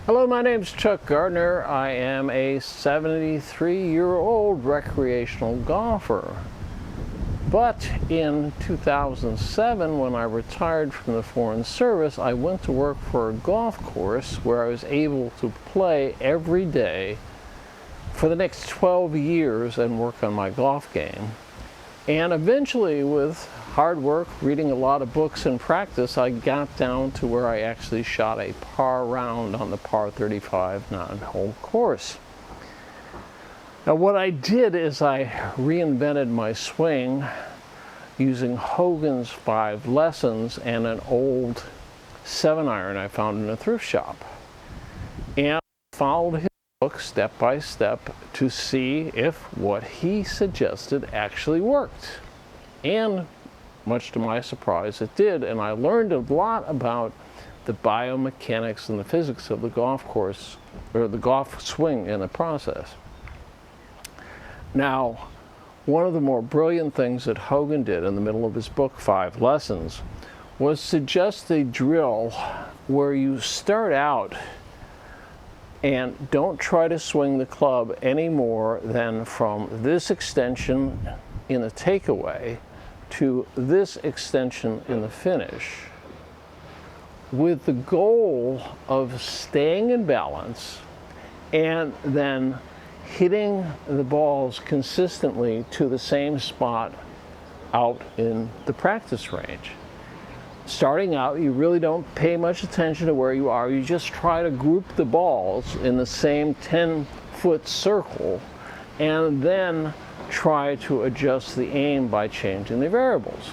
Hello, my name is Chuck Gardner. I am a 73-year-old recreational golfer. But in 2007, when I retired from the Foreign Service, I went to work for a golf course where I was able to play every day for the next 12 years and work on my golf game. And eventually, with hard work, reading a lot of books and practice, I got down to where I actually shot a par round on the par 35 9-hole course. Now what I did is I reinvented my swing using Hogan's 5 lessons and an old 7-iron I found in a thrift shop. And I followed his book step by step to see if what he suggested actually worked. And much to my surprise, it did, and I learned a lot about the biomechanics and the physics of the golf course, or the golf swing in the process. Now, one of the more brilliant things that Hogan did in the middle of his book, 5 Lessons, was suggest a drill where you start out and don't try to swing the club any more than from this extension in the takeaway to this extension in the finish, with the goal of staying in balance and then hitting the balls consistently to the same spot out in the practice range. Starting out, you really don't pay much attention to where you are. You just try to group the balls in the same 10-foot circle and then try to adjust the aim by changing the variables.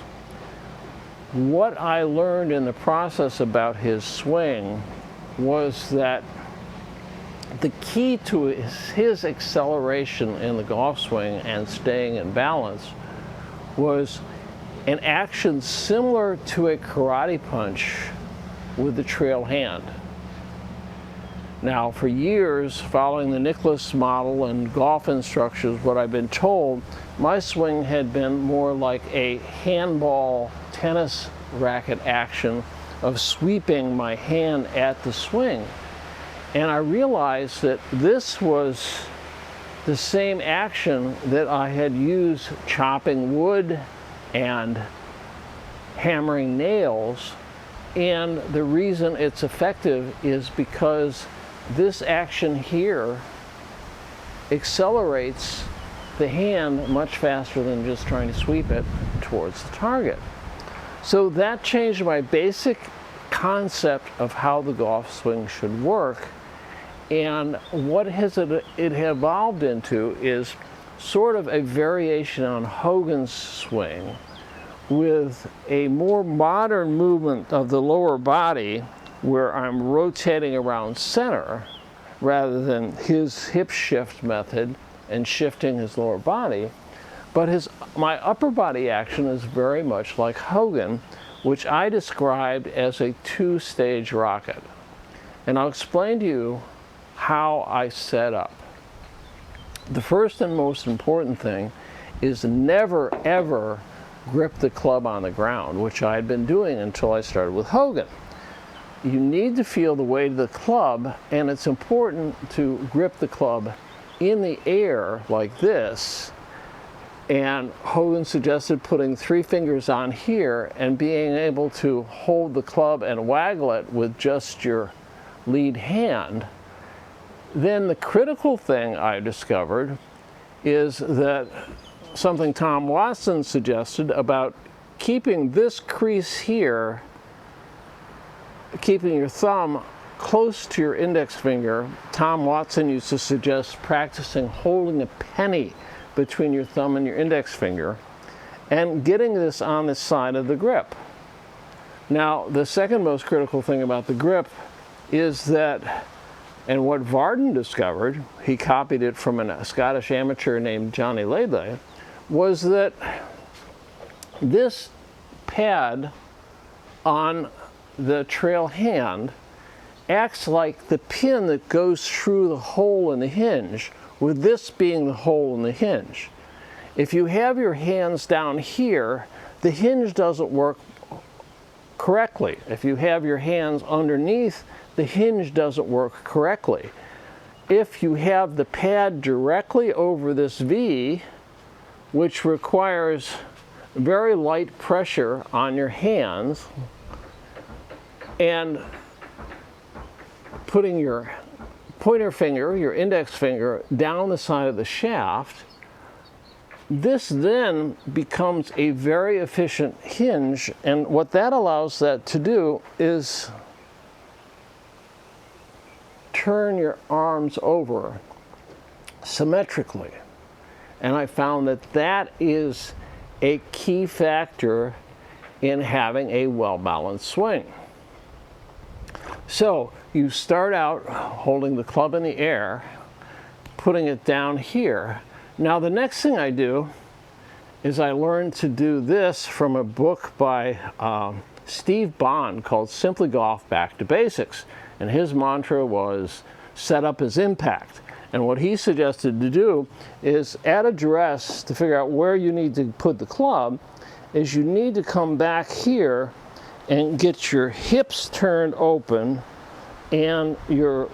What I learned in the process about his swing was that the key to his acceleration in the golf swing and staying in balance was an action similar to a karate punch with the trail hand. Now, for years, following the Nicklaus model and golf instructions, what I've been told, my swing had been more like a handball tennis racket action of sweeping my hand at the swing. And I realized that this was the same action that I had used chopping wood and hammering nails. And the reason it's effective is because this action here accelerates the hand much faster than just trying to sweep it towards the target. So that changed my basic concept of how the golf swing should work. And what has it evolved into is sort of a variation on Hogan's swing with a more modern movement of the lower body where I'm rotating around center rather than his hip shift method and shifting his lower body. But my upper body action is very much like Hogan, which I described as a 2-stage rocket. And I'll explain to you how I set up. The first and most important thing is never ever grip the club on the ground, which I had been doing until I started with Hogan. You need to feel the weight of the club, and it's important to grip the club in the air like this. And Hogan suggested putting 3 fingers on here and being able to hold the club and waggle it with just your lead hand. Then the critical thing I discovered is that something Tom Watson suggested about keeping this crease here, keeping your thumb close to your index finger. Tom Watson used to suggest practicing holding a penny between your thumb and your index finger and getting this on the side of the grip. Now, the second most critical thing about the grip is that, and what Varden discovered, he copied it from a Scottish amateur named Johnny Laidley, was that this pad on the trail hand acts like the pin that goes through the hole in the hinge, with this being the hole in the hinge. If you have your hands down here, the hinge doesn't work correctly. If you have your hands underneath, the hinge doesn't work correctly. If you have the pad directly over this V, which requires very light pressure on your hands, and putting your pointer finger, your index finger, down the side of the shaft, this then becomes a very efficient hinge, and what that allows that to do is turn your arms over symmetrically. And I found that that is a key factor in having a well-balanced swing. So you start out holding the club in the air, putting it down here. Now the next thing I do is I learned to do this from a book by Steve Bond called Simply Golf Back to Basics. And his mantra was set up as impact. And what he suggested to do is at address, to figure out where you need to put the club, is you need to come back here and get your hips turned open and your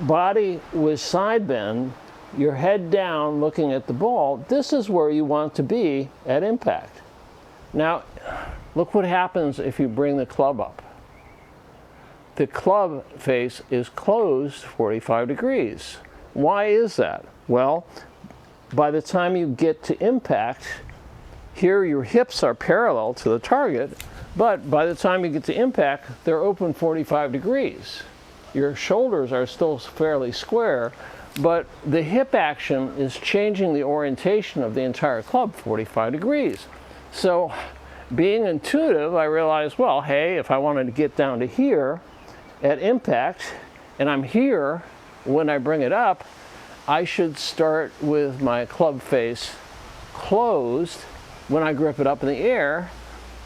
body with side bend, your head down looking at the ball. This is where you want to be at impact. Now, look what happens if you bring the club up. The club face is closed 45 degrees. Why is that? Well, by the time you get to impact, here your hips are parallel to the target, but by the time you get to impact, they're open 45 degrees. Your shoulders are still fairly square, but the hip action is changing the orientation of the entire club 45 degrees. So being intuitive, I realized, well, hey, if I wanted to get down to here at impact, and I'm here when I bring it up, I should start with my club face closed when I grip it up in the air,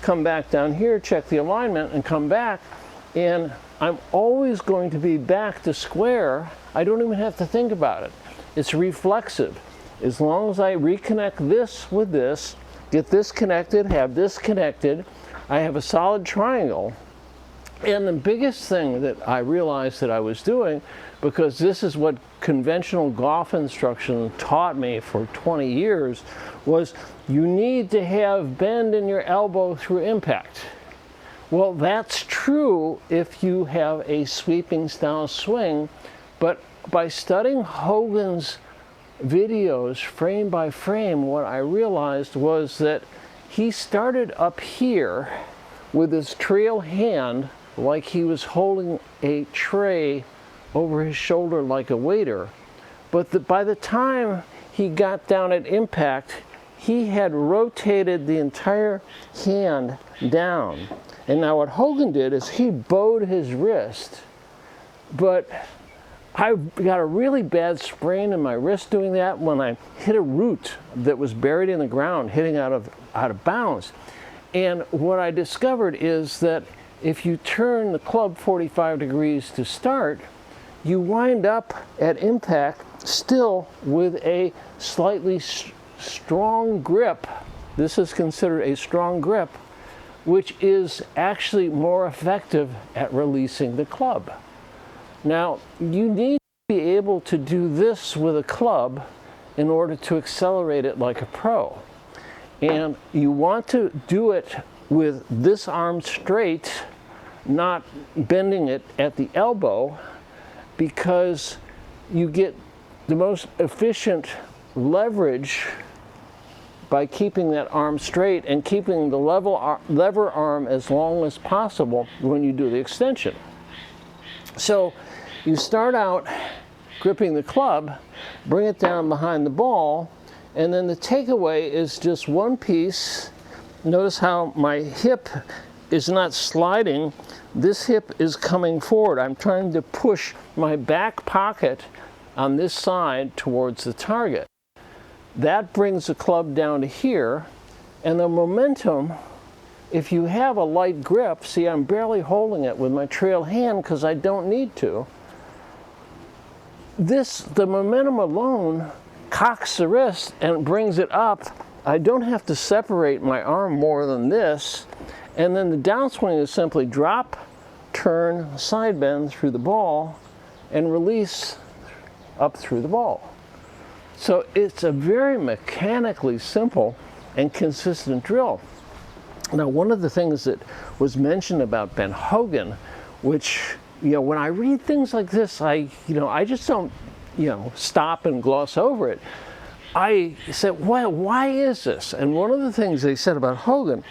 come back down here, check the alignment, and come back, and I'm always going to be back to square. I don't even have to think about it. It's reflexive. As long as I reconnect this with this, get this connected, have this connected, I have a solid triangle. And the biggest thing that I realized that I was doing, because this is what conventional golf instruction taught me for 20 years, was you need to have bend in your elbow through impact. Well, that's true if you have a sweeping style swing, but by studying Hogan's videos frame by frame, what I realized was that he started up here with his trail hand like he was holding a tray over his shoulder like a waiter. But by the time he got down at impact, he had rotated the entire hand down. And now what Hogan did is he bowed his wrist, but I got a really bad sprain in my wrist doing that when I hit a root that was buried in the ground, hitting out of bounds. And what I discovered is that if you turn the club 45 degrees to start, you wind up at impact still with a slightly strong grip. This is considered a strong grip, which is actually more effective at releasing the club. Now, you need to be able to do this with a club in order to accelerate it like a pro. And you want to do it with this arm straight, not bending it at the elbow, because you get the most efficient leverage by keeping that arm straight and keeping the lever arm as long as possible when you do the extension. So you start out gripping the club, bring it down behind the ball, and then the takeaway is just one piece. Notice how my hip is not sliding. This hip is coming forward. I'm trying to push my back pocket on this side towards the target. That brings the club down to here, and the momentum, if you have a light grip, see I'm barely holding it with my trail hand because I don't need to. The momentum alone cocks the wrist and brings it up. I don't have to separate my arm more than this, And then the downswing is simply drop, turn, side bend through the ball, and release up through the ball. So it's a very mechanically simple and consistent drill. Now, one of the things that was mentioned about Ben Hogan, which, when I read things like this, I just don't, stop and gloss over it. I said, well, why is this? And one of the things they said about Hogan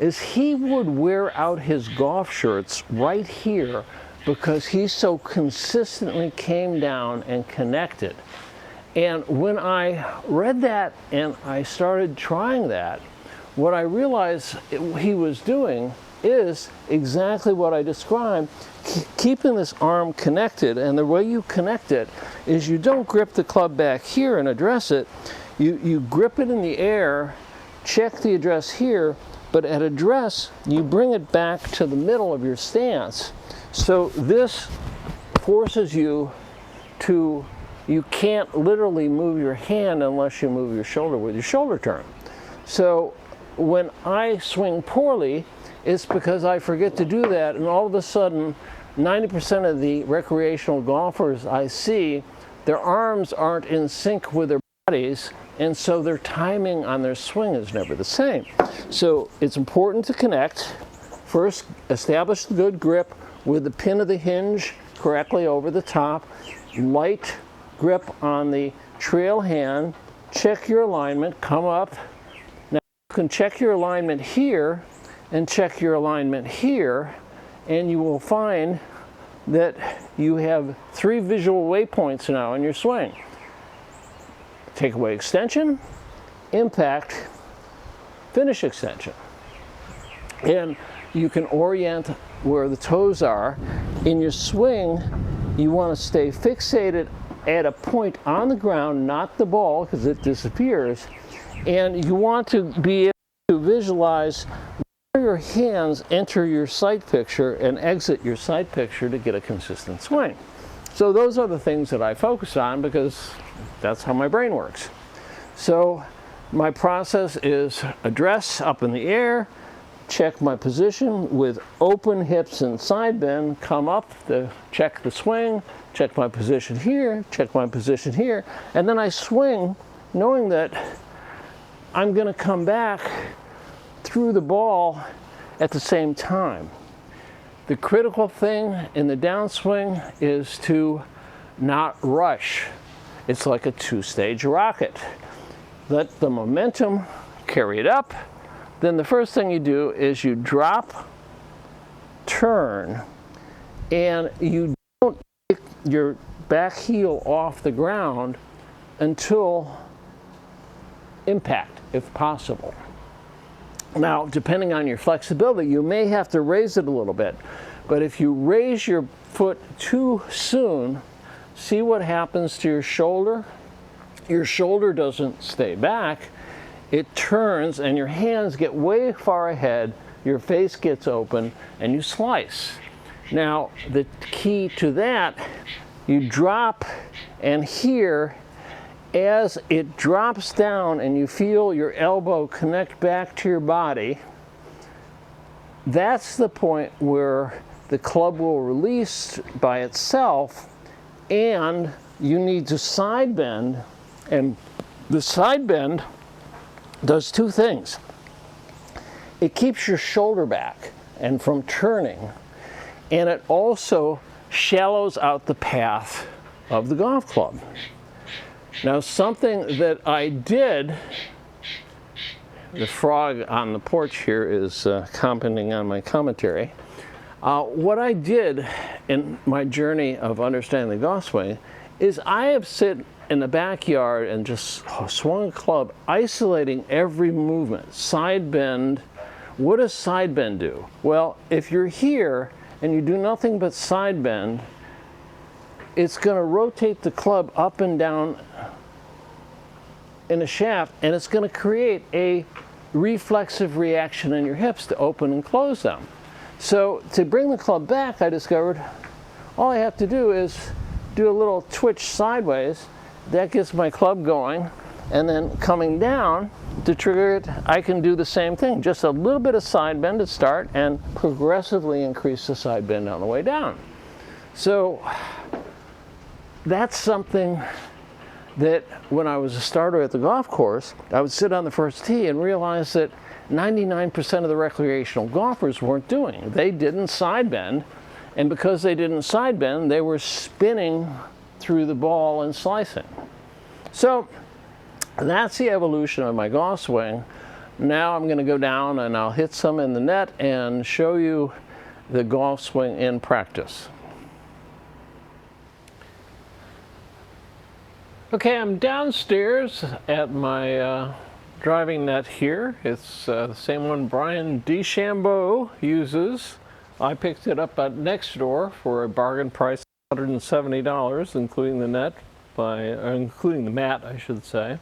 is he would wear out his golf shirts right here because he so consistently came down and connected. And when I read that and I started trying that, what I realized he was doing is exactly what I described, keeping this arm connected. And the way you connect it is you don't grip the club back here and address it. You grip it in the air, check the address here, but at address, you bring it back to the middle of your stance. So this forces you to, you can't literally move your hand unless you move your shoulder with your shoulder turn. So when I swing poorly, it's because I forget to do that, and all of a sudden 90% of the recreational golfers I see, their arms aren't in sync with their bodies, and so their timing on their swing is never the same. So it's important to connect. First, establish the good grip with the pin of the hinge correctly over the top, light grip on the trail hand, check your alignment, come up. Now you can check your alignment here and check your alignment here, and you will find that you have 3 visual waypoints now in your swing. Takeaway extension, impact, finish extension. And you can orient where the toes are. In your swing, you want to stay fixated at a point on the ground, not the ball, because it disappears. And you want to be able to visualize where your hands enter your sight picture and exit your sight picture to get a consistent swing. So those are the things that I focus on because that's how my brain works. So my process is address up in the air, check my position with open hips and side bend, come up, check the swing, check my position here, check my position here, and then I swing knowing that I'm going to come back through the ball at the same time. The critical thing in the downswing is to not rush. It's like a 2-stage rocket. Let the momentum carry it up. Then the first thing you do is you drop, turn, and you don't take your back heel off the ground until impact, if possible. Now, depending on your flexibility, you may have to raise it a little bit. But if you raise your foot too soon, see what happens to your shoulder? Your shoulder doesn't stay back. It turns and your hands get way far ahead, your face gets open, and you slice. Now, the key to that, you drop, and here, as it drops down and you feel your elbow connect back to your body, that's the point where the club will release by itself, and you need to side bend. And the side bend does 2 things. It keeps your shoulder back and from turning, and it also shallows out the path of the golf club. Now, something that I did, the frog on the porch here is commenting on my commentary. What I did in my journey of understanding the golf swing is I have sit in the backyard and just swung a club, isolating every movement. Side bend. What does side bend do? Well, if you're here and you do nothing but side bend, it's going to rotate the club up and down in a shaft, and it's going to create a reflexive reaction in your hips to open and close them. So to bring the club back, I discovered all I have to do is do a little twitch sideways. That gets my club going, and then coming down to trigger it, I can do the same thing. Just a little bit of side bend to start and progressively increase the side bend on the way down. So that's something that when I was a starter at the golf course, I would sit on the first tee and realize that 99% of the recreational golfers weren't doing. They didn't side bend, and because they didn't side bend, they were spinning through the ball and slicing. So that's the evolution of my golf swing. Now I'm going to go down and I'll hit some in the net and show you the golf swing in practice. Okay, I'm downstairs at my driving net here. It's the same one Brian DeChambeau uses. I picked it up at Next Door for a bargain price of $170, including the net, including the mat, I should say.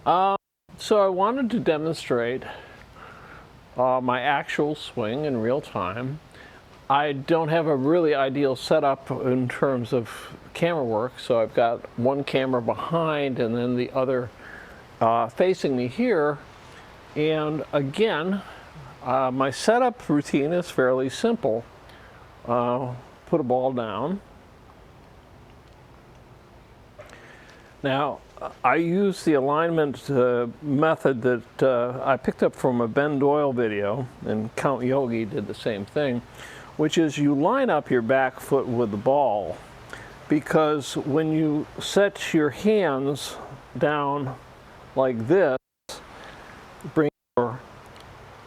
So I wanted to demonstrate my actual swing in real time. I don't have a really ideal setup in terms of camera work, so I've got one camera behind and then the other facing me here. And again, my setup routine is fairly simple. Put a ball down. Now, I use the alignment method that I picked up from a Ben Doyle video, and Count Yogi did the same thing, which is you line up your back foot with the ball, because when you set your hands down like this, bring your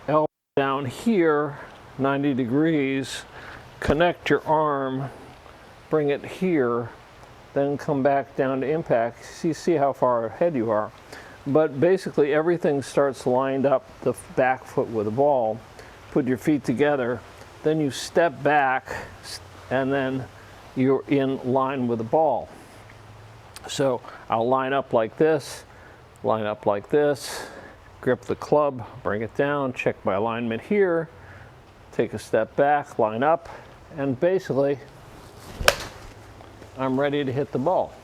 elbow down here 90 degrees, connect your arm, bring it here, then come back down to impact. See how far ahead you are. But basically everything starts lined up, the back foot with the ball. Put your feet together, then you step back, and then you're in line with the ball. So I'll line up like this, grip the club, bring it down, check my alignment here, take a step back, line up, and basically I'm ready to hit the ball.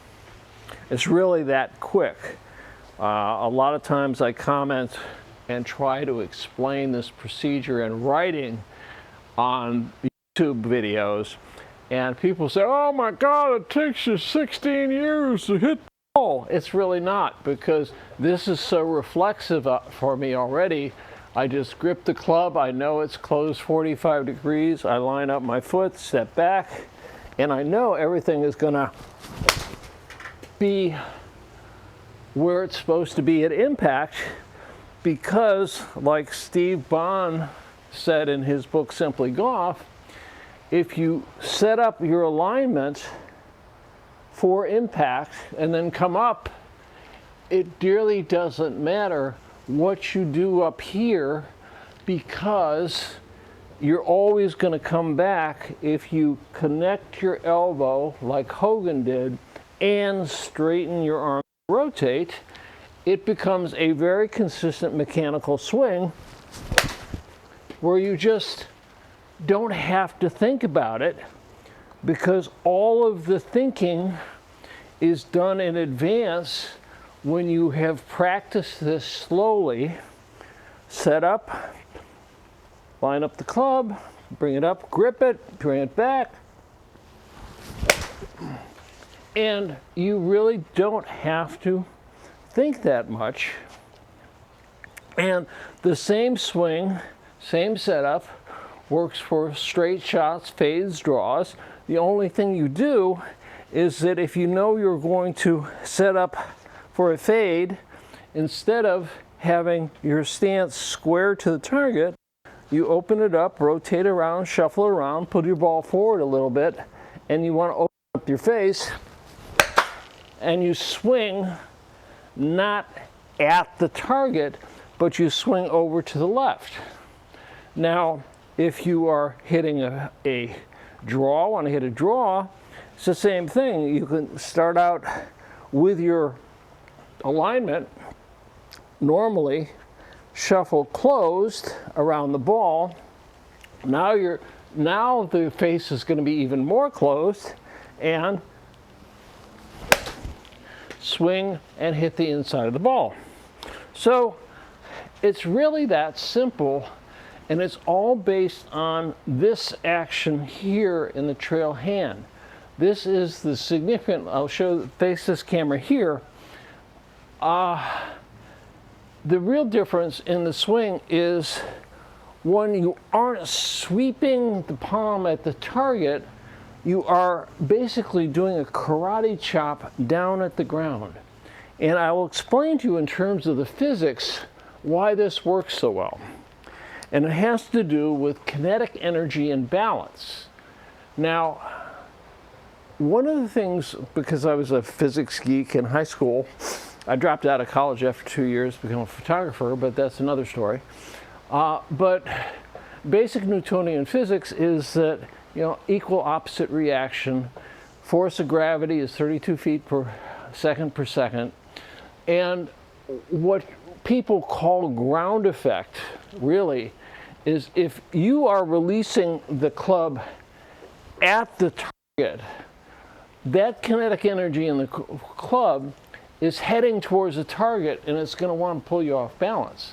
It's really that quick. A lot of times I comment and try to explain this procedure in writing on YouTube videos, and people say, oh my God, it takes you 16 years to hit the ball. It's really not, because this is so reflexive for me already. I just grip the club, I know it's closed 45 degrees, I line up my foot, step back, and I know everything is going to be where it's supposed to be at impact, because like Steve Bond said in his book Simply Golf, if you set up your alignment for impact and then come up, it really doesn't matter what you do up here, because you're always going to come back if you connect your elbow like Hogan did and straighten your arm, rotate. It becomes a very consistent mechanical swing where you just don't have to think about it, because all of the thinking is done in advance when you have practiced this slowly. Set up, line up the club, bring it up, grip it, bring it back. And you really don't have to think that much. And the same swing, same setup, works for straight shots, fades, draws. The only thing you do is that if you know you're going to set up for a fade, instead of having your stance square to the target, you open it up, rotate around, shuffle around, put your ball forward a little bit, and you want to open up your face, and you swing not at the target, but you swing over to the left. Now, if you are hitting a draw, want to hit a draw, it's the same thing. You can start out with your alignment, normally shuffle closed around the ball. Now the face is going to be even more closed, and swing and hit the inside of the ball. So it's really that simple, and it's all based on this action here in the trail hand. This is the significant, I'll face this camera here. The real difference in the swing is when you aren't sweeping the palm at the target, you are basically doing a karate chop down at the ground. And I will explain to you in terms of the physics why this works so well. And it has to do with kinetic energy and balance. Now, one of the things, because I was a physics geek in high school, I dropped out of college after 2 years to become a photographer, but that's another story. But basic Newtonian physics is that, equal opposite reaction. Force of gravity is 32 feet per second. And what people call ground effect, really, is if you are releasing the club at the target, that kinetic energy in the club is heading towards the target, and it's going to want to pull you off balance.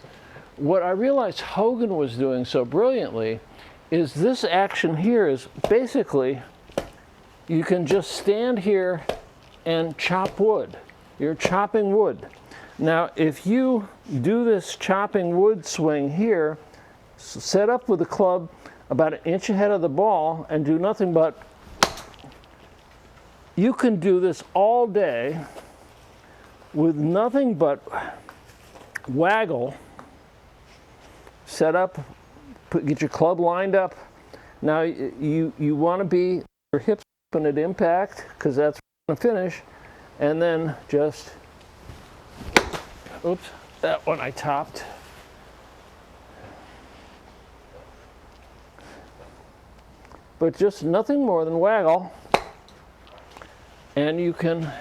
What I realized Hogan was doing so brilliantly is this action here is basically, you can just stand here and chop wood. You're chopping wood. Now, if you do this chopping wood swing here, set up with the club about an inch ahead of the ball and do nothing but, you can do this all day with nothing but waggle, set up, get your club lined up. Now you want to be your hips open at impact, because that's going to finish, and then just, oops, that one I topped. But just nothing more than waggle, and you can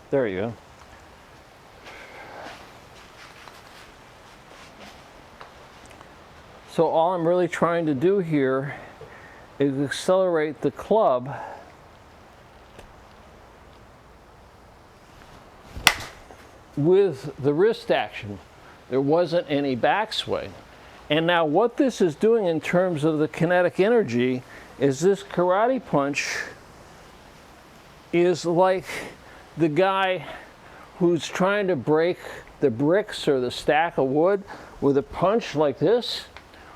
there you go. So all I'm really trying to do here is accelerate the club with the wrist action. There wasn't any backswing. And now what this is doing in terms of the kinetic energy is this karate punch is like the guy who's trying to break the bricks or the stack of wood with a punch like this.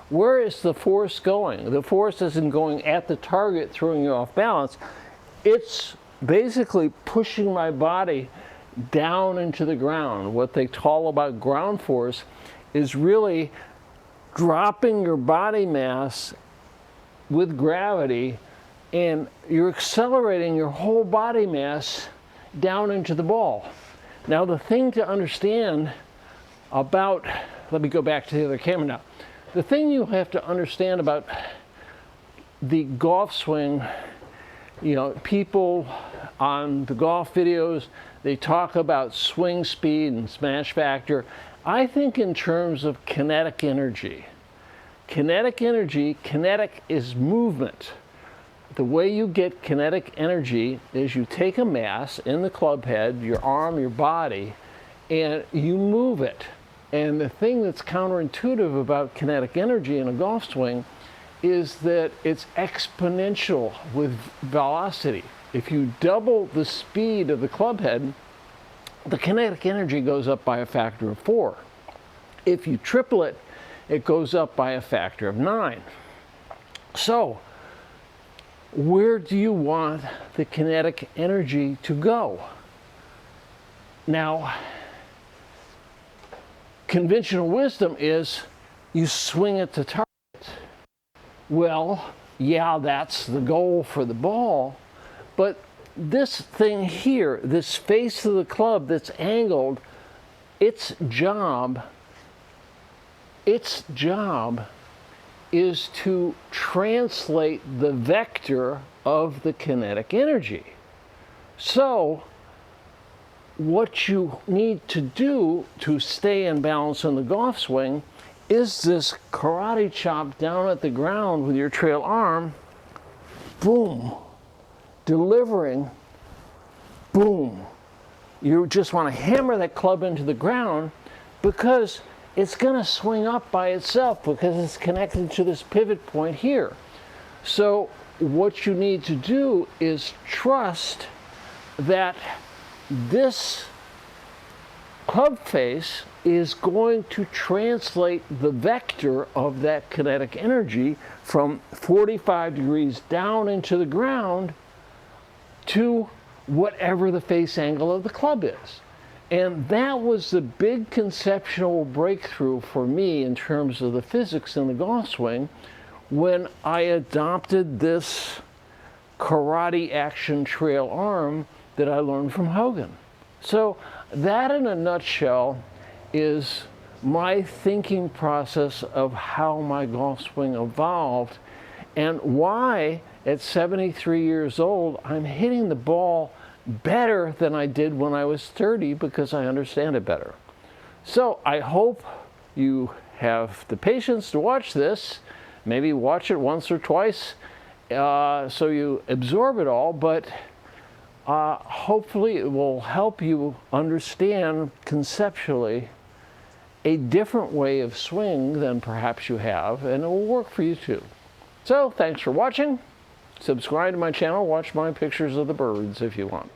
Where is the force going? The force isn't going at the target, throwing you off balance. It's basically pushing my body down into the ground. What they call about ground force is really dropping your body mass with gravity, and you're accelerating your whole body mass down into the ball. Now, the thing to understand about, let me go back to the other camera now. The thing you have to understand about the golf swing, people on the golf videos, they talk about swing speed and smash factor. I think in terms of kinetic energy. Kinetic energy, kinetic is movement. The way you get kinetic energy is you take a mass in the club head, your arm, your body, and you move it. And the thing that's counterintuitive about kinetic energy in a golf swing is that it's exponential with velocity. If you double the speed of the club head, the kinetic energy goes up by a factor of 4. If you triple it, it goes up by a factor of 9. So, where do you want the kinetic energy to go? Now, conventional wisdom is you swing it to target. Well, yeah, that's the goal for the ball, but this thing here, this face of the club that's angled, its job is to translate the vector of the kinetic energy. So, what you need to do to stay in balance on the golf swing is this karate chop down at the ground with your trail arm, boom, delivering, boom. You just want to hammer that club into the ground because it's going to swing up by itself because it's connected to this pivot point here. So what you need to do is trust that this club face is going to translate the vector of that kinetic energy from 45 degrees down into the ground to whatever the face angle of the club is. And that was the big conceptual breakthrough for me in terms of the physics in the golf swing when I adopted this karate action trail arm that I learned from Hogan. So that in a nutshell is my thinking process of how my golf swing evolved and why at 73 years old I'm hitting the ball better than I did when I was 30 because I understand it better. So I hope you have the patience to watch this, maybe watch it once or twice so you absorb it all, but hopefully it will help you understand conceptually a different way of swing than perhaps you have, and it will work for you too. So thanks for watching. Subscribe to my channel, watch my pictures of the birds if you want.